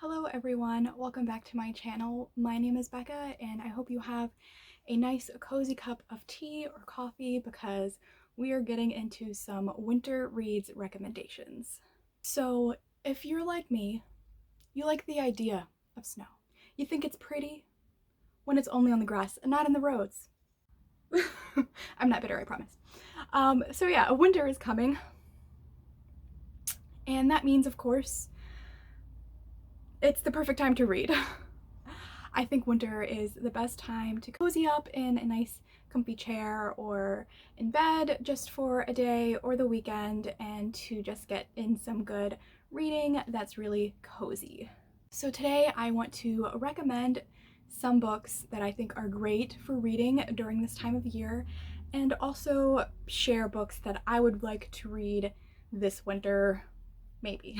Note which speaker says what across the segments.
Speaker 1: Hello everyone, welcome back to my channel. My name is Becca and I hope you have a nice cozy cup of tea or coffee because we are getting into some winter reads recommendations. So if you're like me, you like the idea of snow. You think it's pretty when it's only on the grass and not in the roads. I'm not bitter, I promise. So yeah, winter is coming. And that means, of course, it's the perfect time to read. I think winter is the best time to cozy up in a nice comfy chair or in bed just for a day or the weekend and to just get in some good reading that's really cozy. So today I want to recommend some books that I think are great for reading during this time of year and also share books that I would like to read this winter, maybe.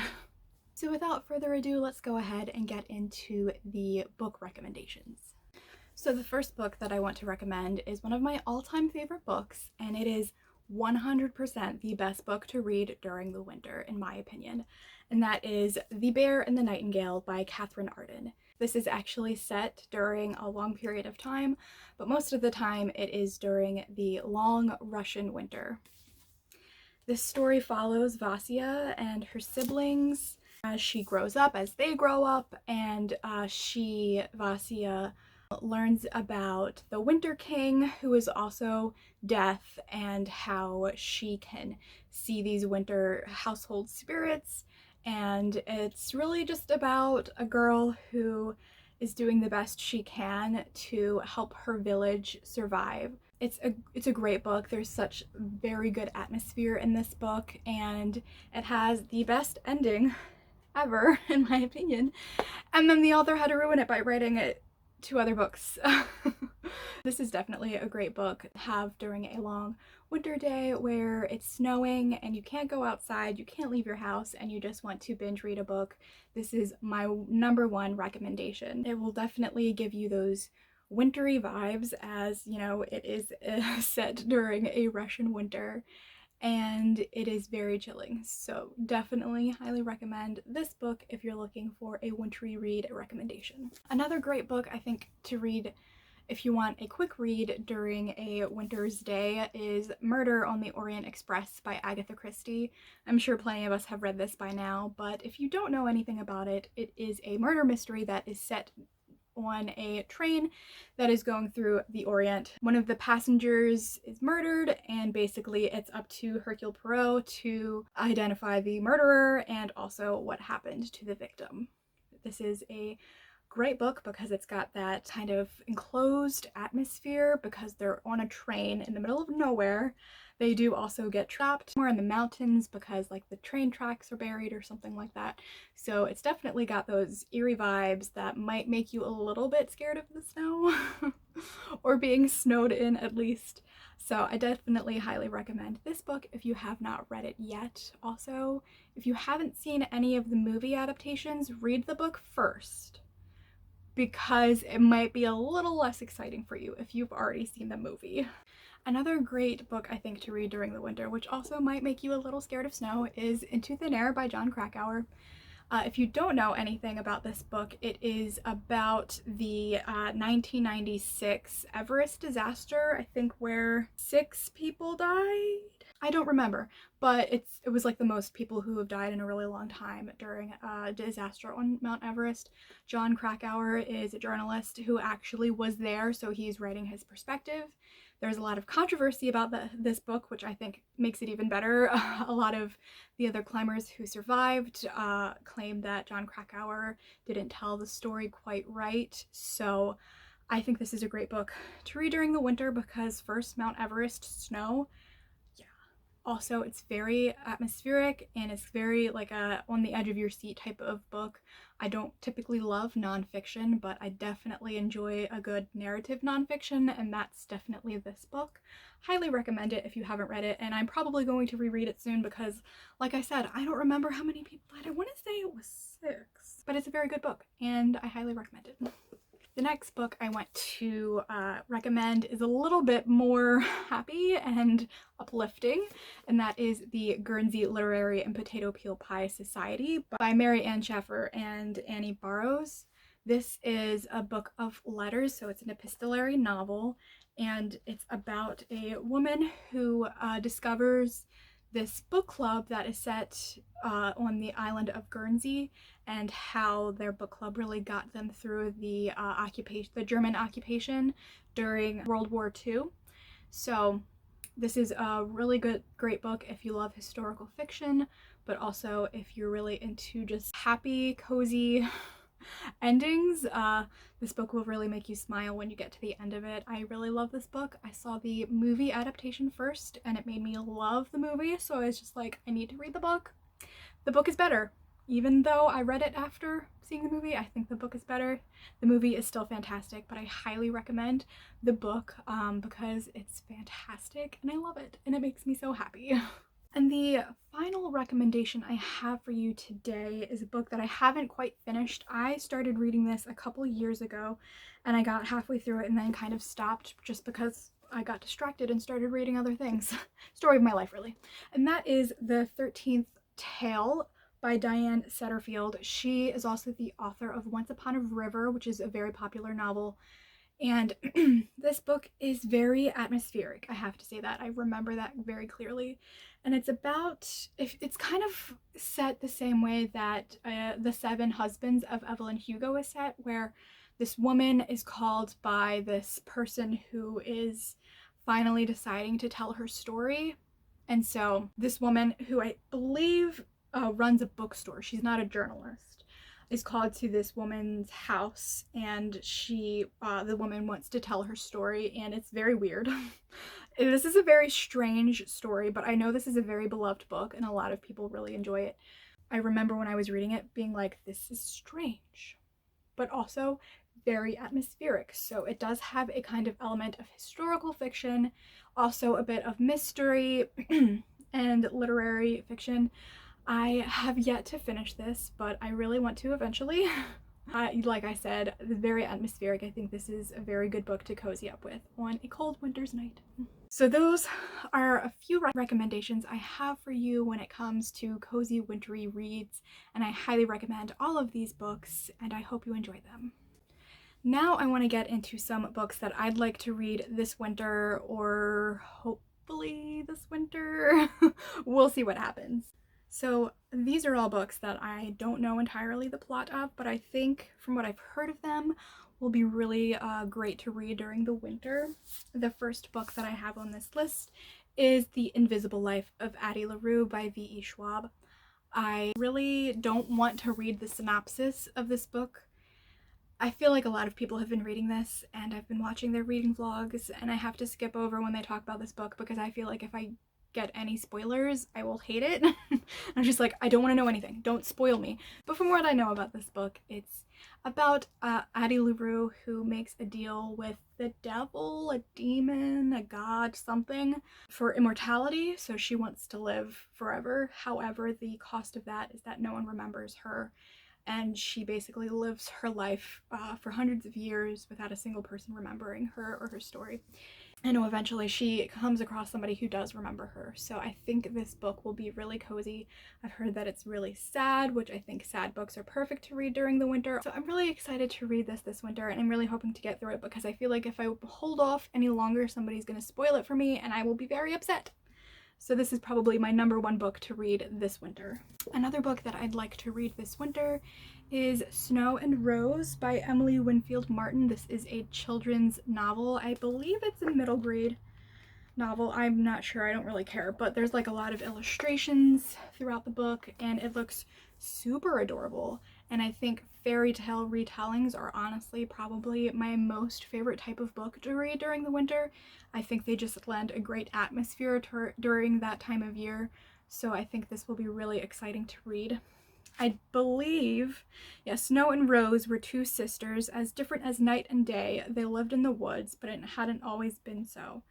Speaker 1: So without further ado, let's go ahead and get into the book recommendations. So the first book that I want to recommend is one of my all-time favorite books, and it is 100% the best book to read during the winter, in my opinion, and that is The Bear and the Nightingale by Katherine Arden. This is actually set during a long period of time, but most of the time it is during the long Russian winter. This story follows Vasya and her siblings as she grows up, as they grow up, and Vasya, learns about the Winter King, who is also death, and how she can see these winter household spirits. And it's really just about a girl who is doing the best she can to help her village survive. It's a great book. There's such very good atmosphere in this book, and it has the best ending ever, in my opinion. And then the author had to ruin it by writing it two other books. This is definitely a great book to have during a long winter day where it's snowing and you can't go outside, you can't leave your house, and you just want to binge read a book. This is my number one recommendation. It will definitely give you those wintry vibes, as you know, it is set during a Russian winter and it is very chilling. So definitely highly recommend this book if you're looking for a wintry read recommendation. Another great book I think to read if you want a quick read during a winter's day is Murder on the Orient Express by Agatha Christie. I'm sure plenty of us have read this by now, but if you don't know anything about it, it is a murder mystery that is set on a train that is going through the Orient. One of the passengers is murdered, and basically it's up to Hercule Poirot to identify the murderer and also what happened to the victim. This is a great book because it's got that kind of enclosed atmosphere because they're on a train in the middle of nowhere. They do also get trapped more in the mountains because like the train tracks are buried or something like that. So it's definitely got those eerie vibes that might make you a little bit scared of the snow or being snowed in at least. So I definitely highly recommend this book if you have not read it yet. Also, if you haven't seen any of the movie adaptations, read the book first, because it might be a little less exciting for you if you've already seen the movie. Another great book I think to read during the winter, which also might make you a little scared of snow, is Into Thin Air by Jon Krakauer. If you don't know anything about this book, it is about the 1996 Everest disaster, I think, where 6 people died? I don't remember, but it was like the most people who have died in a really long time during a disaster on Mount Everest. Jon Krakauer is a journalist who actually was there, so he's writing his perspective. There's a lot of controversy about this book, which I think makes it even better. A lot of the other climbers who survived claimed that Jon Krakauer didn't tell the story quite right. So I think this is a great book to read during the winter because first, Mount Everest snow. Also, it's very atmospheric and it's very like a on the edge of your seat type of book. I don't typically love nonfiction, but I definitely enjoy a good narrative nonfiction, and that's definitely this book. Highly recommend it if you haven't read it, and I'm probably going to reread it soon because, like I said, I don't remember how many people died. I want to say it was 6, but it's a very good book and I highly recommend it. The next book I want to recommend is a little bit more happy and uplifting, and that is the Guernsey Literary and Potato Peel Pie Society by Mary Ann Shaffer and Annie Barrows. This is a book of letters, so it's an epistolary novel, and it's about a woman who discovers this book club that is set on the island of Guernsey, and how their book club really got them through the German occupation during World War II. So this is a really great book if you love historical fiction, but also if you're really into just happy, cozy endings. This book will really make you smile when you get to the end of it. I really love this book. I saw the movie adaptation first and it made me love the movie, so I was just like, I need to read the book. The book is better. Even though I read it after seeing the movie, I think the book is better. The movie is still fantastic, but I highly recommend the book because it's fantastic and I love it and it makes me so happy. And the final recommendation I have for you today is a book that I haven't quite finished. I started reading this a couple years ago and I got halfway through it and then kind of stopped just because I got distracted and started reading other things. Story of my life, really. And that is The 13th Tale by Diane Setterfield. She is also the author of Once Upon a River, which is a very popular novel. And this book is very atmospheric, I have to say that. I remember that very clearly. And it's kind of set the same way that The Seven Husbands of Evelyn Hugo is set, where this woman is called by this person who is finally deciding to tell her story. And so this woman, who I believe runs a bookstore, she's not a journalist, is called to this woman's house, and the woman wants to tell her story, and it's very weird. This is a very strange story, but I know this is a very beloved book and a lot of people really enjoy it. I remember when I was reading it being like, this is strange, but also very atmospheric. So it does have a kind of element of historical fiction, also a bit of mystery and literary fiction. I have yet to finish this, but I really want to eventually. Like I said, very atmospheric. I think this is a very good book to cozy up with on a cold winter's night. So those are a few recommendations I have for you when it comes to cozy wintry reads, and I highly recommend all of these books, and I hope you enjoy them. Now I want to get into some books that I'd like to read this winter, or hopefully this winter. We'll see what happens. So these are all books that I don't know entirely the plot of, but I think from what I've heard of them will be really great to read during the winter. The first book that I have on this list is The Invisible Life of Addie LaRue by V.E. Schwab. I really don't want to read the synopsis of this book. I feel like a lot of people have been reading this, and I've been watching their reading vlogs, and I have to skip over when they talk about this book because I feel like if I get any spoilers, I will hate it. I'm just like, I don't want to know anything. Don't spoil me. But from what I know about this book, it's about Addie LaRue, who makes a deal with the devil, a demon, a god, something, for immortality. So she wants to live forever. However, the cost of that is that no one remembers her. And she basically lives her life for hundreds of years without a single person remembering her or her story. I know eventually she comes across somebody who does remember her, so I think this book will be really cozy. I've heard that it's really sad, which I think sad books are perfect to read during the winter. So I'm really excited to read this winter, and I'm really hoping to get through it because I feel like if I hold off any longer, somebody's going to spoil it for me and I will be very upset. So this is probably my #1 book to read this winter. Another book that I'd like to read this winter is Snow and Rose by Emily Winfield Martin. This is a children's novel. I believe it's a middle grade novel. I'm not sure, I don't really care, but there's like a lot of illustrations throughout the book and it looks super adorable. And I think fairy tale retellings are honestly probably my most favorite type of book to read during the winter. I think they just lend a great atmosphere during that time of year, so I think this will be really exciting to read. I believe, Snow and Rose were two sisters, as different as night and day. They lived in the woods, but it hadn't always been so.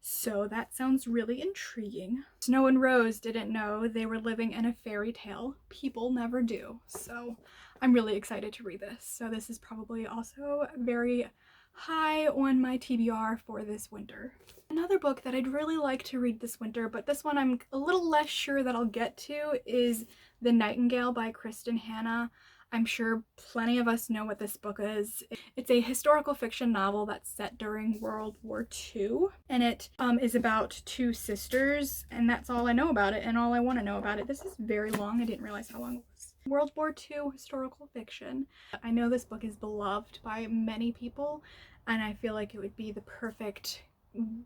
Speaker 1: So that sounds really intriguing. Snow and Rose didn't know they were living in a fairy tale. People never do. So I'm really excited to read this. So this is probably also very high on my TBR for this winter. Another book that I'd really like to read this winter, but this one I'm a little less sure that I'll get to, is The Nightingale by Kristen Hanna. I'm sure plenty of us know what this book is. It's a historical fiction novel that's set during World War II, and it is about two sisters, and that's all I know about it and all I want to know about it. This is very long. I didn't realize how long it was. World War II historical fiction. I know this book is beloved by many people, and I feel like it would be the perfect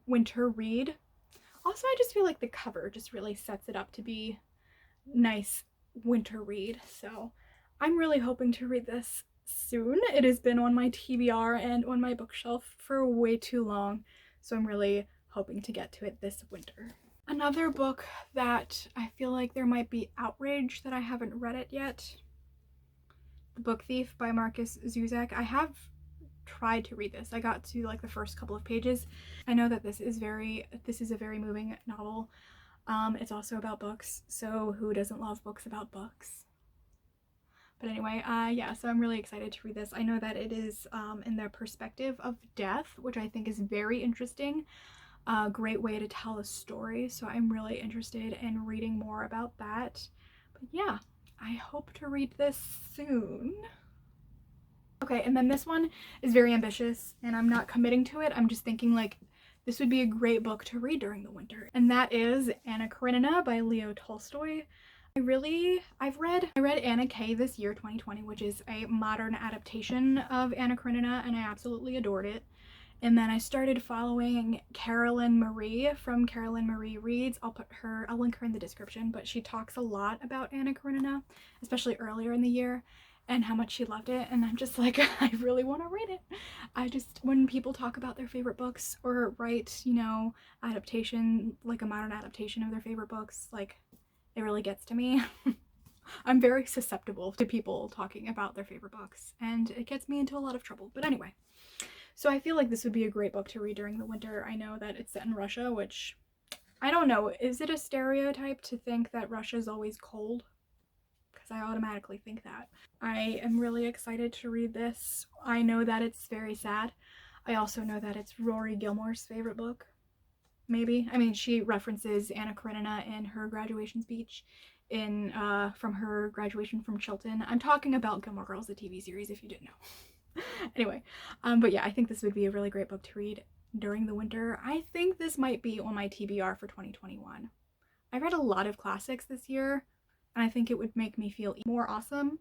Speaker 1: winter read. Also, I just feel like the cover just really sets it up to be nice winter read, so I'm really hoping to read this soon. It has been on my TBR and on my bookshelf for way too long, so I'm really hoping to get to it this winter. Another book that I feel like there might be outrage that I haven't read it yet, The Book Thief by Marcus Zuzak. I have tried to read this. I got to like the first couple of pages. I know that this is a very moving novel. It's also about books, so who doesn't love books about books? But anyway, yeah, so I'm really excited to read this. I know that it is in the perspective of death, which I think is very interesting. A great way to tell a story, so I'm really interested in reading more about that. But yeah, I hope to read this soon. Okay, and then this one is very ambitious, and I'm not committing to it. I'm just thinking like this would be a great book to read during the winter, and that is Anna Karenina by Leo Tolstoy. I read Anna K this year, 2020, which is a modern adaptation of Anna Karenina, and I absolutely adored it. And then I started following Carolyn Marie from Carolyn Marie Reads. I'll link her in the description, but she talks a lot about Anna Karenina, especially earlier in the year, and how much she loved it. And I'm just like, I really want to read it. When people talk about their favorite books or write, you know, adaptation, like a modern adaptation of their favorite books, like, it really gets to me. I'm very susceptible to people talking about their favorite books, and it gets me into a lot of trouble. But anyway, so I feel like this would be a great book to read during the winter. I know that it's set in Russia, which, I don't know, is it a stereotype to think that Russia's always cold? Because I automatically think that. I am really excited to read this. I know that it's very sad. I also know that it's Rory Gilmore's favorite book. Maybe. I mean, she references Anna Karenina in her graduation speech from her graduation from Chilton. I'm talking about Gilmore Girls, the TV series, if you didn't know. Anyway, but yeah, I think this would be a really great book to read during the winter. I think this might be on my TBR for 2021. I read a lot of classics this year, and I think it would make me feel more awesome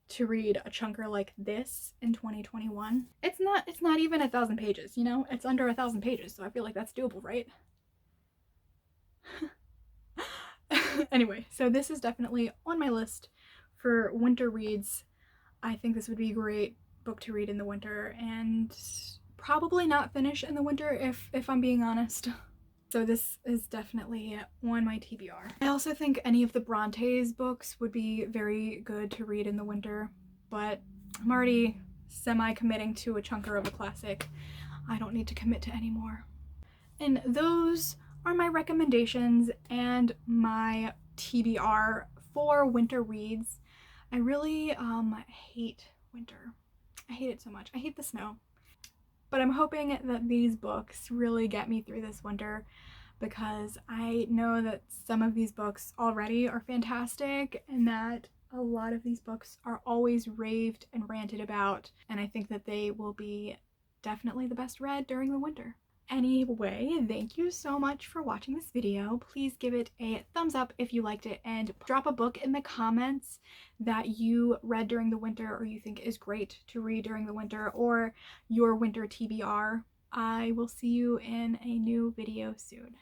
Speaker 1: to read a chunker like this in 2021. It's not even 1,000 pages, you know? It's under 1,000 pages, so I feel like that's doable, right? Anyway, so this is definitely on my list for winter reads. I think this would be a great book to read in the winter, and probably not finish in the winter if I'm being honest. So this is definitely on my TBR. I also think any of the Bronte's books would be very good to read in the winter, but I'm already semi-committing to a chunker of a classic. I don't need to commit to any more. And those are my recommendations and my TBR for winter reads. I really hate winter. I hate it so much. I hate the snow. But I'm hoping that these books really get me through this winter, because I know that some of these books already are fantastic and that a lot of these books are always raved and ranted about, and I think that they will be definitely the best read during the winter. Anyway, thank you so much for watching this video. Please give it a thumbs up if you liked it, and drop a book in the comments that you read during the winter or you think is great to read during the winter, or your winter TBR. I will see you in a new video soon.